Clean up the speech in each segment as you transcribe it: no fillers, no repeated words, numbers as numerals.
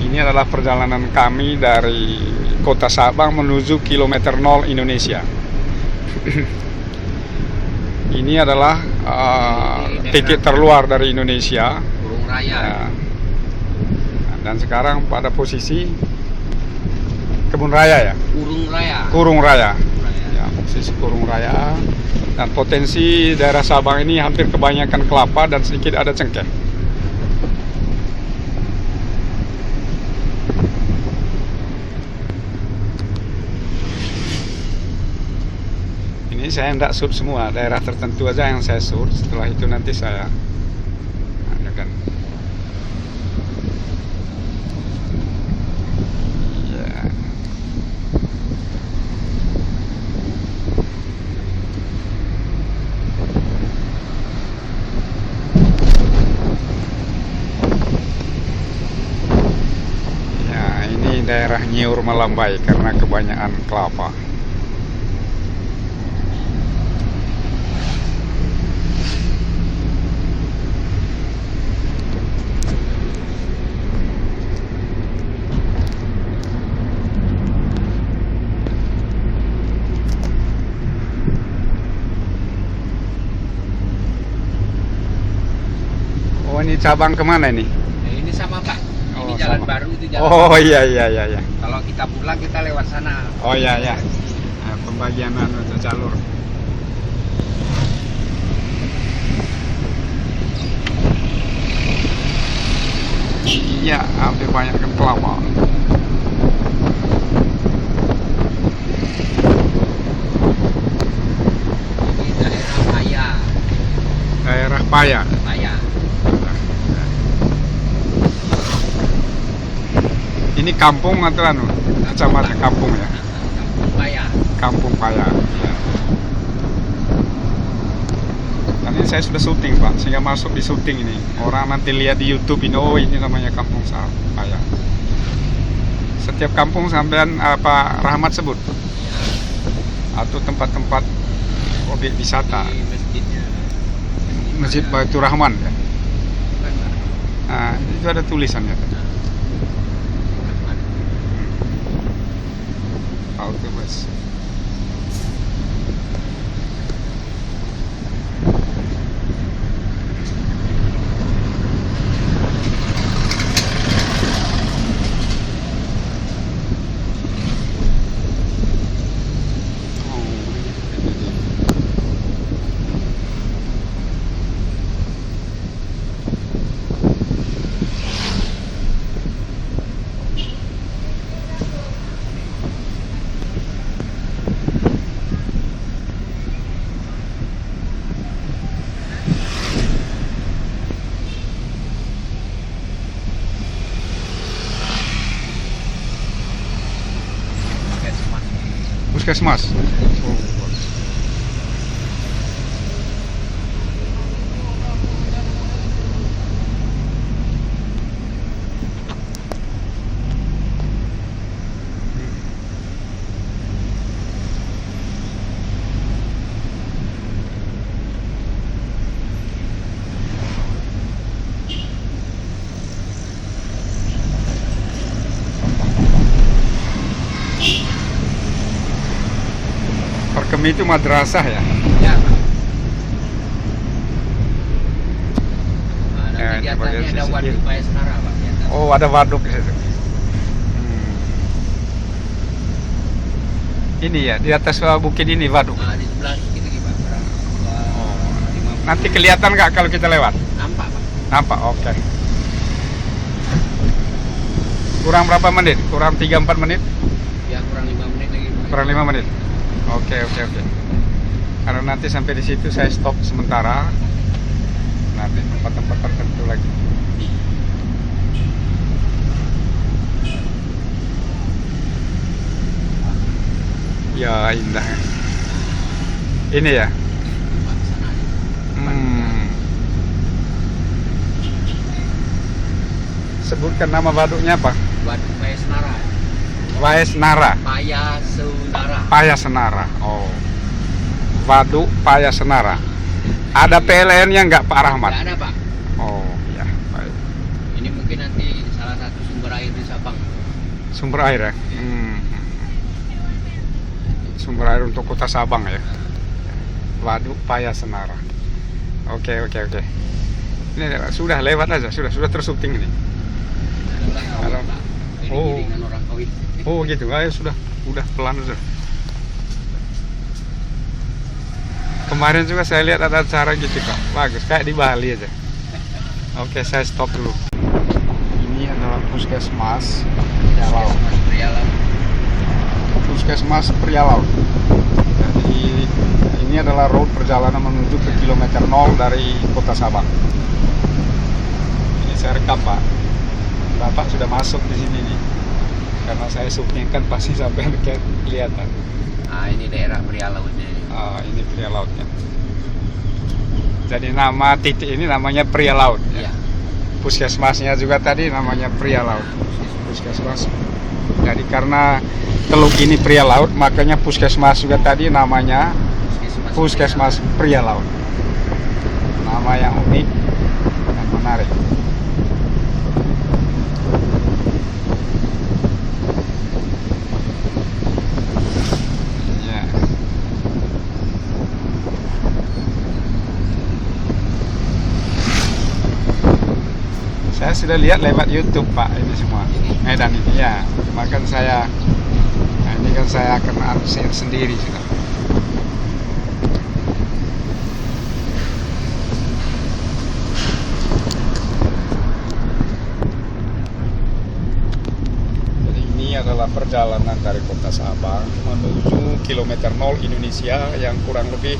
Ini adalah perjalanan kami dari kota Sabang menuju kilometer 0 Indonesia. Ini adalah titik terluar dari Indonesia. Kurung Raya. Ya. Dan sekarang pada posisi Kebun Raya ya. Kurung Raya. Kurung Raya. Raya. Ya, posisi Kurung Raya. Dan potensi daerah Sabang ini hampir kebanyakan kelapa dan sedikit ada cengkeh. Ini saya tidak shoot semua, daerah tertentu aja yang saya shoot. Setelah itu nanti saya adakan. Ya. Ya, ini daerah Nyiur Melambai karena kebanyakan kelapa. Oh, ini cabang kemana ini? Ini sama Pak. Ini Oh, jalan sama. baru itu jalan. Oh iya iya iya iya. Kalau kita pulang kita lewat sana. Oh iya iya. Nah, pembagian untuk jalur. Iya, hampir banyak kan kelapa. Ini daerah Paya. Daerah Paya. Paya. Ini kampung atau anu? Kecamatan kampung ya. Kampung Paya. Kampung Paya. Ya. Dan ini saya sudah syuting Pak, sehingga masuk di syuting ini. Orang nanti lihat di YouTube ini, oh ini namanya Kampung Paya. Setiap kampung sampean apa Rahmat sebut? Atau tempat-tempat objek wisata. Di masjidnya. Masjid Baitur Rahman ya. Nah, itu ada tulisannya. Halte bus. Puskesmas. Perkemi itu madrasah ya. Ya, Pak. Ya, Nah, di di bagian atasnya ada sisi waduk kiri. Paya Senara, Pak. Di atas. Oh, ada waduk di situ. Ini ya, di atas bukit ini waduk. Nah, di sebelah kita Pak. Nanti kelihatan nggak kalau kita lewat? Nampak, Pak. Nampak, oke. Kurang berapa menit? Kurang 3-4 menit? Ya, kurang 5 menit lagi, Pak. Kurang 5 menit? Oke. Karena nanti sampai di situ saya stop sementara. Nanti tempat-tempat tertentu lagi. Ya, indah. Ini ya? Pak, sana. Sebutkan nama waduknya apa? Waduk Paya Senara. Paya Senara. Paya Senara. Paya Senara. Oh. Waduk Paya Senara. Ada PLN-nya nggak Pak Rahmat? Nggak ada, Pak. Oh, ya, baik. Ini mungkin nanti salah satu sumber sumber air di Sabang. Sumber air ya. Sumber air untuk kota Sabang ya. Waduk Paya Senara. Oke. Ini sudah lewat aja, sudah tersyuting ini. Ada orang kawin, Pak. Ini Oh. giringan orang kawin. Oh gitu, ayo sudah pelan aja. Kemarin juga saya lihat ada acara gitu kok, bagus, kayak di Bali aja. Oke, saya stop dulu. Ini adalah puskesmas Prialaut. Prialaut. Puskesmas Prialaut. Jadi ini adalah road perjalanan menuju ke kilometer 0 dari kota Sabang. Ini saya rekam Pak. Bapak sudah masuk di sini nih. Karena saya syuting kan pasti sampai kelihatan. Ah, ini daerah Prialautnya ini. Ini Prialautnya. Jadi nama titik ini namanya Prialaut. Iya. Puskesmasnya juga tadi namanya Prialaut. Puskesmas. Jadi karena teluk ini Prialaut, makanya puskesmas juga tadi namanya Puskesmas Prialaut. Nama yang unik dan menarik. Ya. Saya sudah lihat lewat YouTube Pak ini semua medan ini ya. Makan saya, nah, ini kan saya akan share sendiri sudah. Jadi ini adalah perjalanan dari kota Sabang menuju kilometer 0 Indonesia yang kurang lebih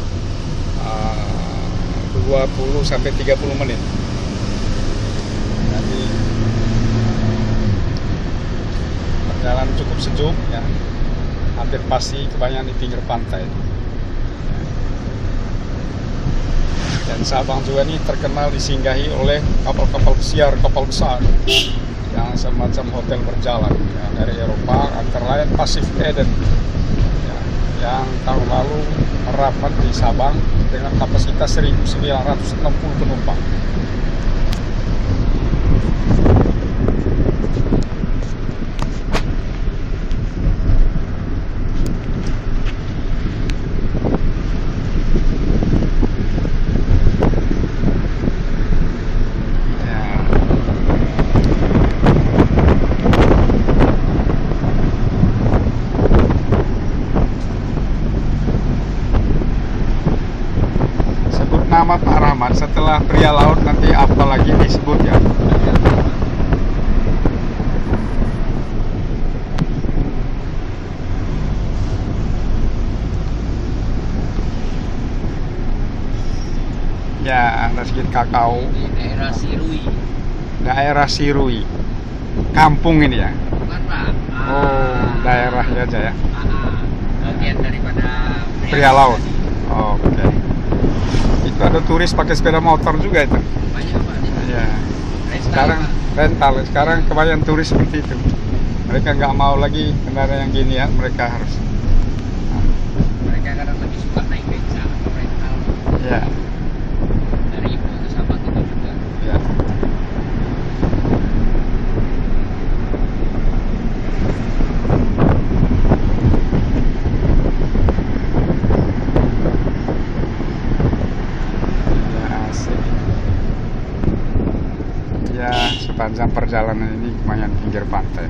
20 sampai 30 menit. Jadi perjalanan cukup sejuk ya, hampir pasti kebanyakan di pinggir pantai. Dan Sabang juga ini terkenal disinggahi oleh kapal-kapal pesiar, kapal besar yang semacam hotel berjalan ya, dari Eropa, antara lain Pacific Eden ya, yang tahun lalu merapat di Sabang dengan kapasitas 1.960 penumpang. Nama Pak Rahmat setelah Prialaut nanti apa lagi disebut ya? Ya, ada sedikit kakao. Di daerah Sirui. Daerah Sirui. Kampung ini ya? Bukan Pak. Oh, daerahnya aja ya? Bagian daripada Prialaut. Oke. Itu ada turis pakai sepeda motor juga itu. Banyak Pak. Ya. Rental, Sekarang Pak. rental. Sekarang kebanyakan turis seperti itu. Mereka nggak mau lagi kendaraan yang gini ya. Mereka harus. Mereka kadang lebih suka naik beca atau rental. Ya. Dari Ibu ke Sabang itu juga. Ya. Ya, sepanjang perjalanan ini kebanyakan pinggir pantai.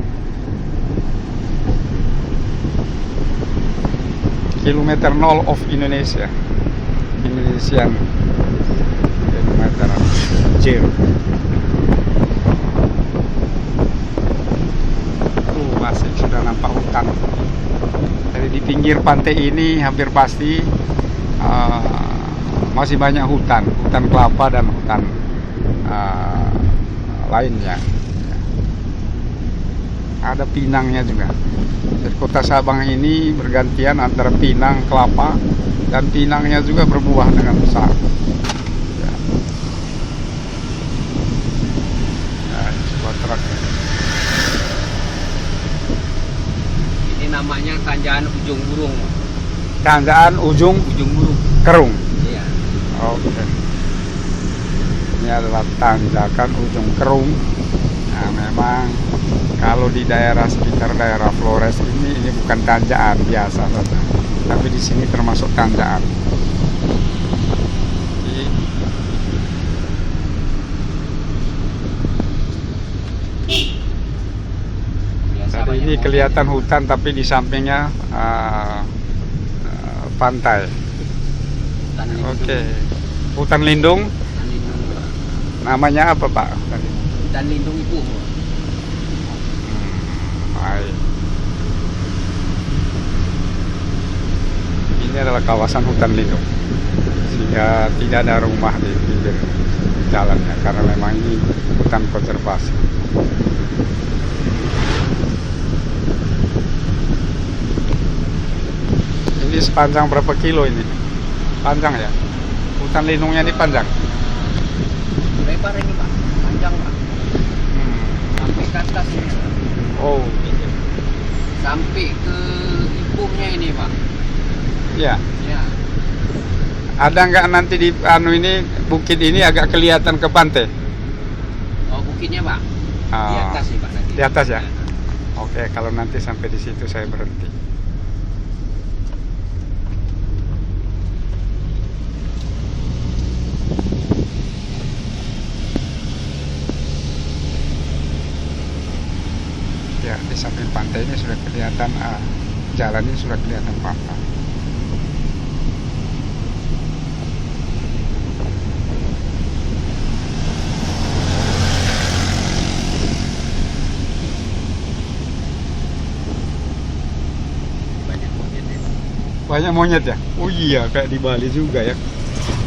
Kilometer 0 of Indonesia. Indonesian kilometer 0. Tuh masih sudah nampak hutan. Jadi di pinggir pantai ini hampir pasti masih banyak hutan kelapa dan hutan lainnya. Ada pinangnya juga. Jadi kota Sabang ini bergantian antara pinang, kelapa, dan pinangnya juga berbuah dengan besar. Ya. Nah, ini sebuah truk. Ini namanya Tanjakan Ujung Burung. Tanjakan Ujung Burung. Kerung. Iya. Oke. Ini adalah tanjakan Ujung Kerung. Nah, memang kalau di daerah sekitar daerah Flores ini bukan tanjakan biasa saja, tapi di sini termasuk tanjakan. Biasa Jadi banyak ini monyet. kelihatan hutan, tapi di sampingnya pantai. Hutan lindung. Oke, hutan lindung. Hutan lindung. Namanya apa Pak? Hutan lindung itu. Baik. Ini adalah kawasan hutan lindung, sehingga tidak ada rumah di pinggir jalannya karena memang ini hutan konservasi. Ini sepanjang berapa kilo ini? Panjang ya? Hutan lindungnya ini panjang. Lebar ini Pak, panjang Pak, sampai ke atas ini. Oh, Sampai ke ibunya ini Pak. ya. Ya, Ada nggak nanti di ini bukit ini agak kelihatan ke pantai? oh bukitnya Pak, di Ah, atas sih Pak nanti. di atas ya? Oke, kalau nanti sampai di situ saya berhenti. Ya, di samping pantai ini sudah kelihatan jalan ini sudah kelihatan pantai. Banyak monyet ini. Banyak monyet ya? Oh iya, kayak di Bali juga ya.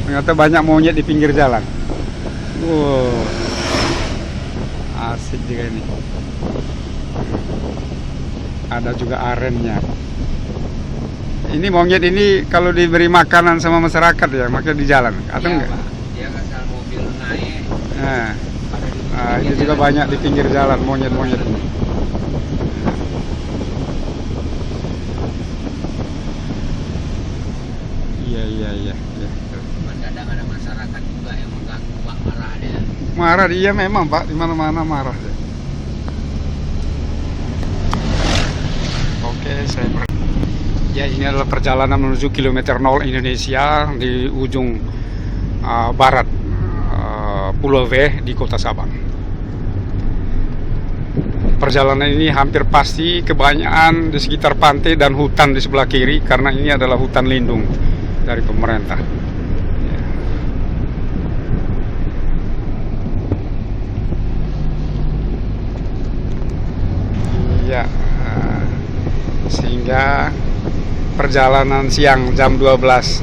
Ternyata banyak monyet di pinggir jalan. Wow, asik juga ini. Ada juga arennya. Ini monyet ini kalau diberi makanan sama masyarakat ya, makanya di jalan atau Iya, enggak? Pak. Dia asal mobil naik. Nah, Pada di ini juga banyak di pinggir jalan monyet-monyet ini. Iya. Kadang ada masyarakat juga yang mengganggu Pak, marah dia. Marah dia memang Pak, di mana-mana marah dia. Oke, saya ya, ini adalah perjalanan menuju kilometer 0 Indonesia di ujung barat Pulau V di Kota Sabang. Perjalanan ini hampir pasti kebanyakan di sekitar pantai dan hutan di sebelah kiri karena ini adalah hutan lindung dari pemerintah. Ya, sehingga perjalanan siang jam 12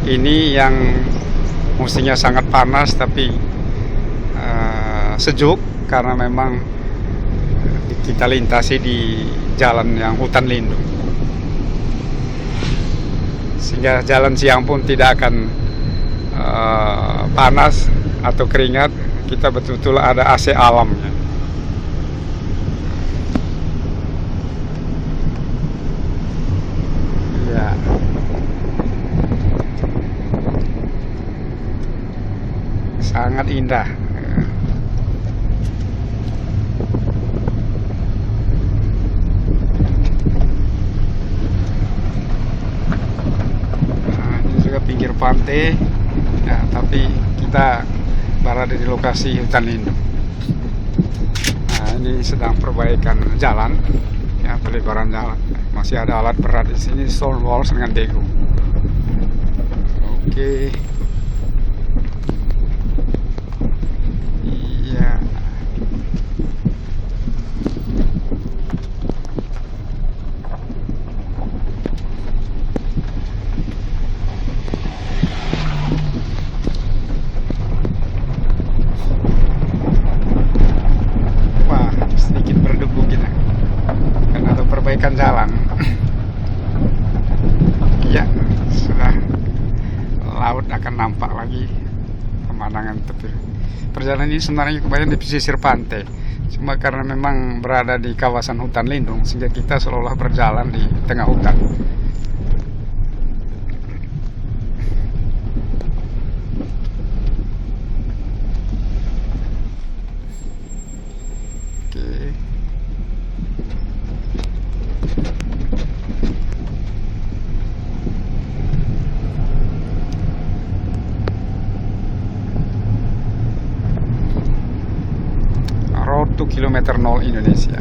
ini yang mestinya sangat panas tapi sejuk karena memang kita lintasi di jalan yang hutan lindung, sehingga jalan siang pun tidak akan panas atau keringat. Kita betul-betul ada AC alamnya. Ya. Sangat indah. Nah, ini juga pinggir pantai. Ya, tapi kita berada di lokasi hutan lindung. Nah, ini sedang perbaikan jalan, ya, pelebaran jalan. Masih ada alat berat di sini, stone walls dengan dego. Oke. Iya. Wah, sedikit berdebu kita karena ada perbaikan jalan. Ya, sudah laut akan nampak lagi pemandangan tepi. Perjalanan ini sebenarnya kebanyakan di pesisir pantai, cuma karena memang berada di kawasan hutan lindung sehingga kita seolah-olah berjalan di tengah hutan. Oke. kilometer 0 Indonesia.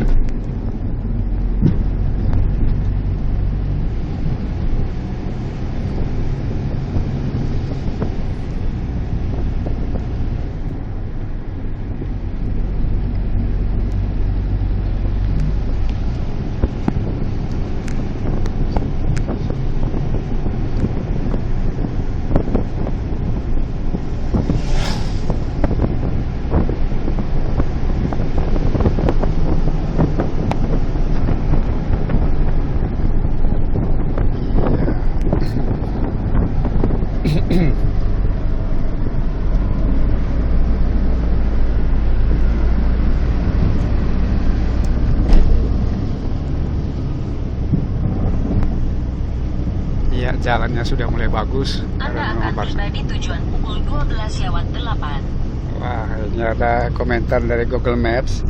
Ya, jalannya sudah mulai bagus. Anda akan tiba di tujuan pukul 12:08. Wah, ini ada komentar dari Google Maps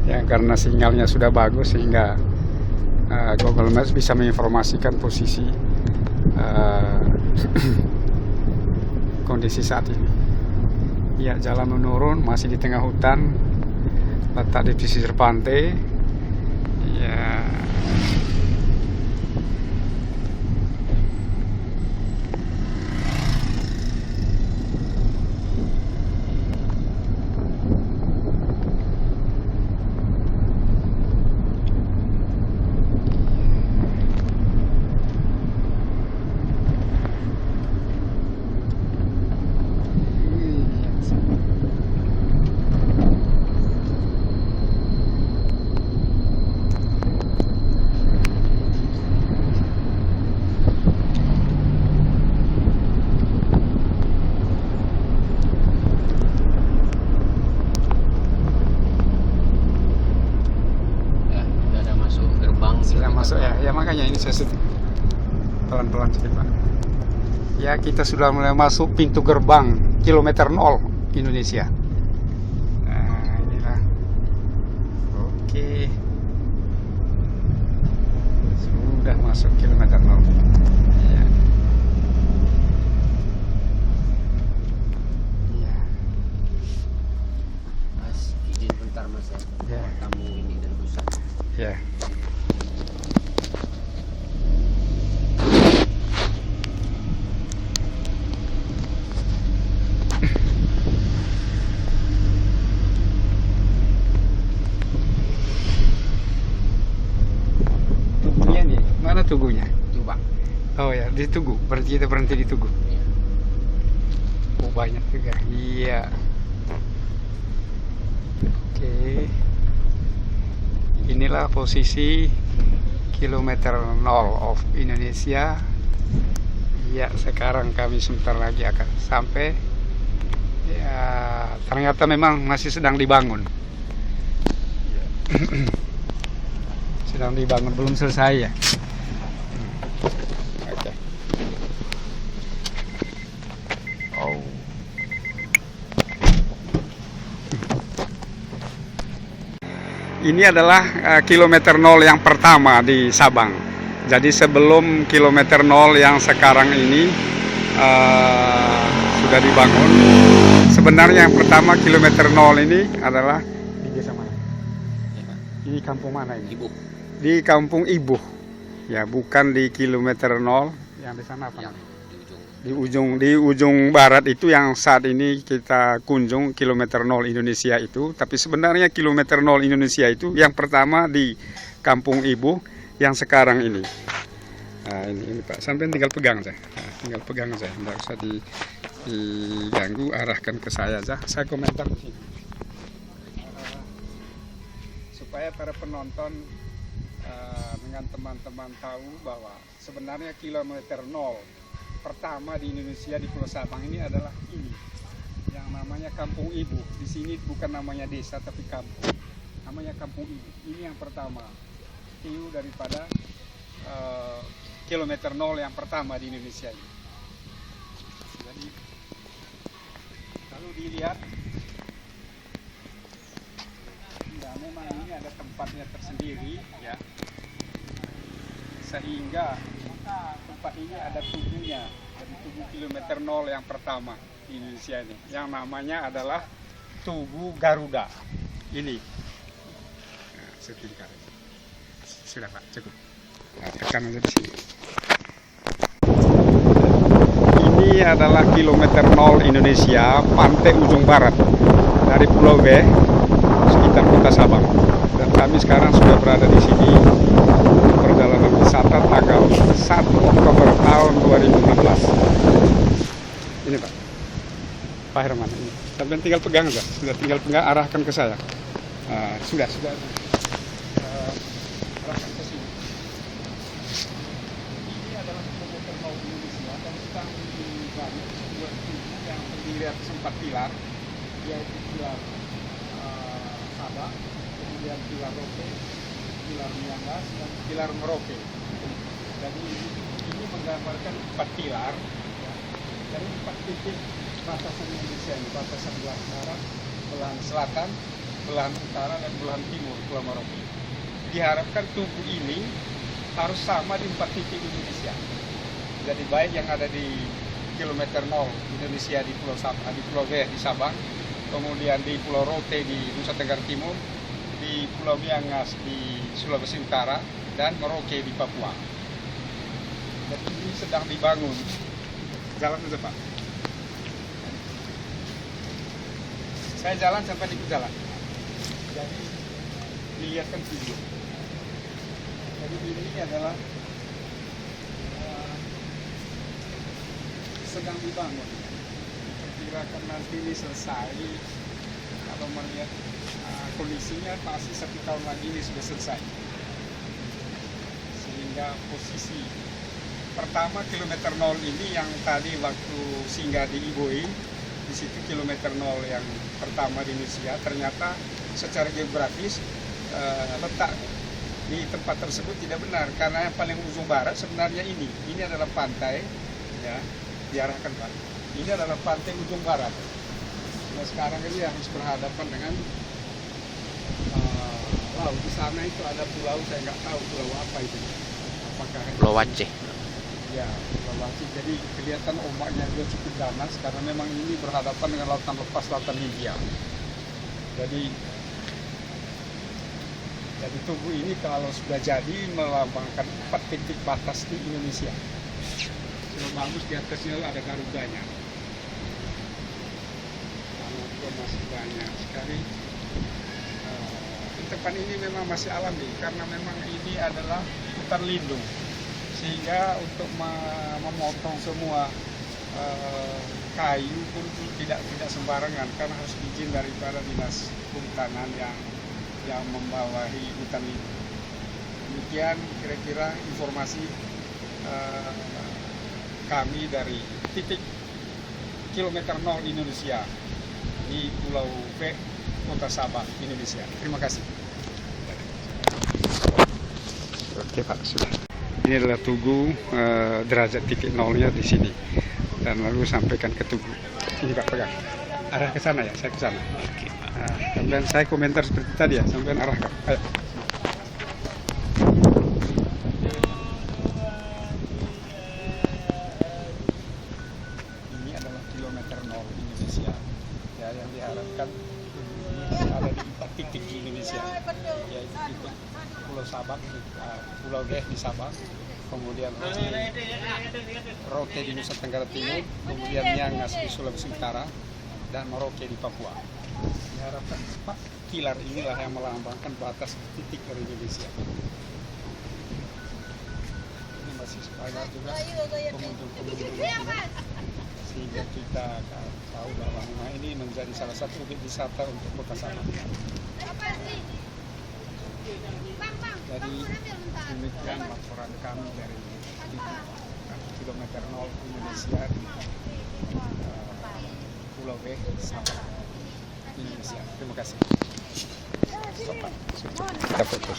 yang karena sinyalnya sudah bagus sehingga Google Maps bisa menginformasikan posisi kondisi saat ini. Ya, jalan menurun, masih di tengah hutan, letak di pesisir pantai. Ya. Sudah masuk ya, ya makanya ini saya sedih. Pelan-pelan sedikit Pak. Ya, kita sudah mulai masuk pintu gerbang kilometer 0 Indonesia. Nah, inilah. Oke. Sudah masuk kilometer 0. Ya. Ya. Mas, izin bentar Mas ya. Ya. Tamu ini dari Busan. Ya. Tugunya nih, mana tugunya? Coba. Oh ya, di Tugu. Berarti kita berhenti di Tugu. Ya. Oh, banyak juga. Iya. Oke. Inilah posisi kilometer 0 of Indonesia. Ya, sekarang kami sebentar lagi akan sampai. Ya, ternyata memang masih sedang dibangun. Ya. Sedang dibangun, belum selesai ya. Oke. Oh. Ini adalah kilometer 0 yang pertama di Sabang. Jadi sebelum kilometer 0 yang sekarang ini sudah dibangun. Sebenarnya yang pertama kilometer 0 ini adalah di desa mana? Di kampung mana ini? Ibu. Di kampung Ibuh. Ya, bukan di kilometer 0 yang di sana apa? Yang Namanya? Di ujung barat itu yang saat ini kita kunjung kilometer 0 Indonesia itu. Tapi sebenarnya kilometer 0 Indonesia itu yang pertama di kampung Ibuh yang sekarang ini. Nah, ini Pak, sampai tinggal pegang saja. Nah, tinggal pegang saja, tidak usah diganggu, arahkan ke saya saja. Saya komentar di sini. Supaya para penonton dengan teman-teman tahu bahwa sebenarnya kilometer 0 pertama di Indonesia di Pulau Sabang ini adalah ini yang namanya Kampung Ibu. Di sini bukan namanya desa tapi kampung, namanya Kampung Ibu. Ini yang pertama, tiu daripada kilometer 0 yang pertama di Indonesia ini. Jadi kalau dilihat, ya memang ini ada tempatnya tersendiri ya, sehingga tempat ini ada tubuhnya, dari tubuh kilometer 0 yang pertama di Indonesia ini, yang namanya adalah Tugu Garuda. Ini syuting karet. Sudah Pak, cukup. Nah, tekan aja di sini. Ini adalah kilometer 0 Indonesia, pantai ujung barat dari Pulau B, sekitar Kota Sabang. Dan kami sekarang sudah berada di sini perjalanan wisata tanggal 1 Oktober tahun 2016. Ini Pak, Pak Herman ini. Sampai tinggal pegang aja, sudah tinggal pegang, arahkan ke saya. Sudah. Arahkan ke sini. Ini adalah kilometer 0 Indonesia dan sedang dibangun sebuah tugu yang terdiri atas 4 pilar, yaitu pilar Sabah, kemudian pilar Rote, pilar Miangas, dan pilar Merauke. Jadi ini menggambarkan 4 pilar ya, dari 4 titik batasan Indonesia ini, batasan belahan barat, belahan selatan, belahan utara, dan belahan timur Pulau Merauke. Diharapkan tugu ini harus sama di 4 titik Indonesia. Jadi baik yang ada di kilometer 0 Indonesia di Pulau Sabah, di Pulau B di Sabang, kemudian di Pulau Rote di Nusa Tenggara Timur, di Pulau Miangas di Sulawesi Utara, dan Merauke di Papua. Jadi ini sedang dibangun. Jalan aja Pak. Saya jalan sampai di jalan. Jadi dilihatkan video. Jadi ini adalah sedang dibangun. Perkirakan nanti ini selesai. Kalau melihat kondisinya pasti 1 tahun lagi ini sudah selesai. Sehingga posisi pertama kilometer 0 ini yang tadi waktu singgah di Iboi, di situ kilometer 0 yang pertama di Indonesia, ternyata secara geografis letak di tempat tersebut tidak benar, karena yang paling ujung barat sebenarnya ini adalah pantai ya, diarahkan Pak, ini adalah pantai ujung barat. Nah sekarang ini harus berhadapan dengan laut. Di sana itu ada pulau, saya nggak tahu pulau apa itu, apakah Pulau Aceh. ya Pulau Aceh. Jadi kelihatan ombaknya juga cukup ganas karena memang ini berhadapan dengan lautan lepas, lautan Hindia. Jadi tugu ini kalau sudah jadi melambangkan 4 titik batas di Indonesia. Sudah bagus, di atasnya ada garudanya. Tanah juga masih banyak sekali. Di tempat ini memang masih alami karena memang ini adalah hutan lindung. Sehingga untuk memotong semua kayu pun tidak sembarangan karena harus izin daripada dinas kehutanan yang membawahi hutan lindung. Demikian kira-kira informasi kami dari titik kilometer 0 Indonesia di Pulau B, Kota Sabah, Indonesia. Terima kasih. Oke Pak, sudah. Ini adalah tugu, derajat titik nolnya di sini, dan lalu sampaikan ke tugu. Ini Pak, pegang. Arah ke sana ya, saya ke sana. Nah, kemudian saya komentar seperti tadi ya, sampai arahkan. Ayo. Ini adalah kilometer 0 Indonesia ya, yang diharapkan ini ada di 4 titik di Indonesia, yaitu titik Pulau Sabang, Pulau G di Sabang, kemudian Rote di Nusa Tenggara Timur, kemudian Miangas di Sulawesi Utara, dan Merauke di Papua. Diharapkan 4 pilar inilah yang melambangkan batas titik dari Indonesia. Ini masih banyak juga pengunjung-pengunjung, sehingga kita tahu bahwa rumah ini menjadi salah satu objek wisata untuk Kota Sabang. Jadi demikian laporan kami dari kilometer 0 Indonesia di Pulau B, Sabang, Indonesia. Terima kasih. Kita foto.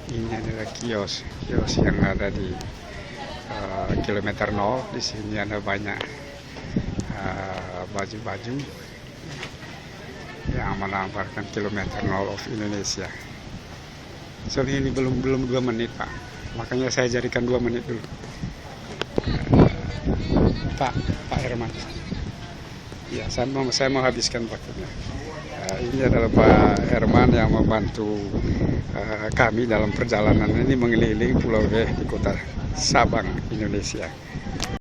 Ini adalah kios yang ada di kilometer 0. Di sini ada banyak baju-baju yang melambangkan kilometer 0 of Indonesia. Soalnya ini belum 2 menit Pak. Makanya saya jadikan 2 menit dulu. Pak Herman. Ya, saya mau habiskan waktunya. Ini adalah Pak Herman yang membantu kami dalam perjalanan ini mengelilingi Pulau W di kota Sabang, Indonesia.